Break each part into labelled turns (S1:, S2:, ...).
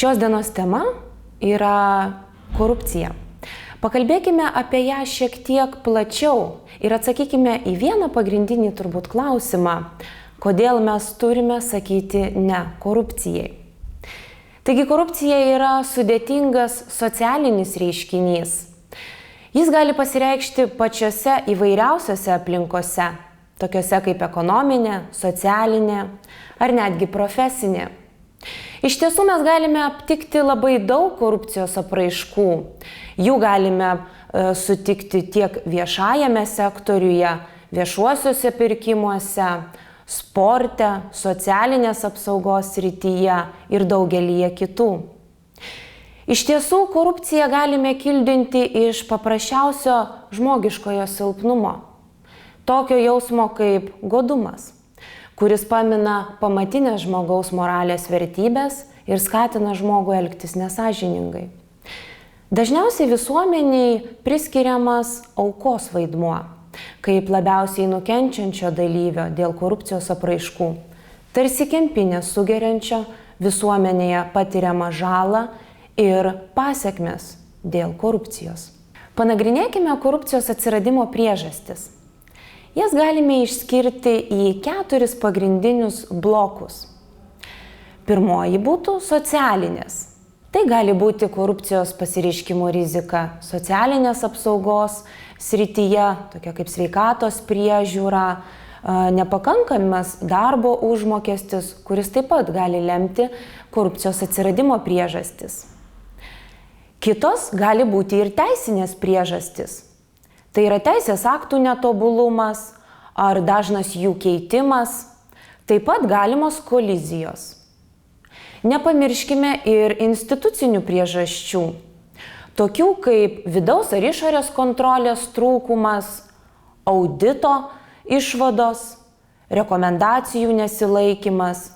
S1: Šios dienos tema yra korupcija. Pakalbėkime apie ją šiek tiek plačiau ir atsakykime į vieną pagrindinį turbūt klausimą, kodėl mes turime sakyti ne korupcijai. Taigi korupcija yra sudėtingas socialinis reiškinys. Jis gali pasireikšti pačiose įvairiausiose aplinkose, tokiose kaip ekonominė, socialinė ar netgi profesinė. Iš tiesų mes galime aptikti labai daug korupcijos apraiškų. Jų galime sutikti tiek viešajame sektoriuje, viešuosiuose pirkimuose, sporte, socialinės apsaugos srityje ir daugelyje kitų. Iš tiesų, korupciją galime kildinti iš paprasčiausio žmogiškojo silpnumo, tokio jausmo kaip godumas, kuris pamina pamatinės žmogaus moralės vertybės ir skatina žmogų elgtis nesąžiningai. Dažniausiai visuomeniai priskiriamas aukos vaidmuo, kaip labiausiai nukenčiančio dalyvio dėl korupcijos apraiškų, tarsi kempinė sugeriančio visuomenėje patiriamą žalą ir pasekmes dėl korupcijos. Panagrinėkime korupcijos atsiradimo priežastis. Jas galime išskirti į 4 pagrindinius blokus. Pirmoji būtų socialinės. Tai gali būti korupcijos pasireiškimo rizika socialinės apsaugos srityje, tokia kaip sveikatos priežiūra, nepakankamas darbo užmokestis, kuris taip pat gali lemti korupcijos atsiradimo priežastis. Kitos gali būti ir teisinės priežastis. Tai yra teisės aktų netobulumas ar dažnas jų keitimas, taip pat galimos kolizijos. Nepamirškime ir institucinių priežasčių, tokių kaip vidaus ar išorės kontrolės trūkumas, audito išvados, rekomendacijų nesilaikymas,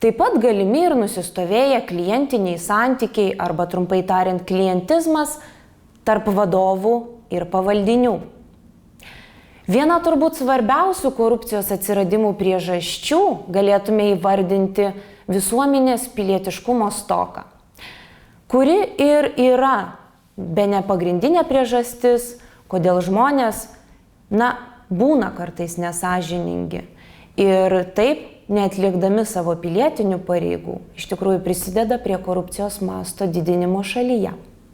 S1: taip pat galimi ir nusistovėję klientiniai santykiai arba trumpai tariant klientizmas tarp vadovų ir pavaldinių. Viena turbūt svarbiausių korupcijos atsiradimų priežasčių galėtume įvardinti visuomenės pilietiškumo stoką, kuri ir yra bene pagrindinė priežastis, kodėl žmonės, būna kartais nesąžiningi ir taip, neatlikdami savo pilietinių pareigų, iš tikrųjų prisideda prie korupcijos masto didinimo šalyje.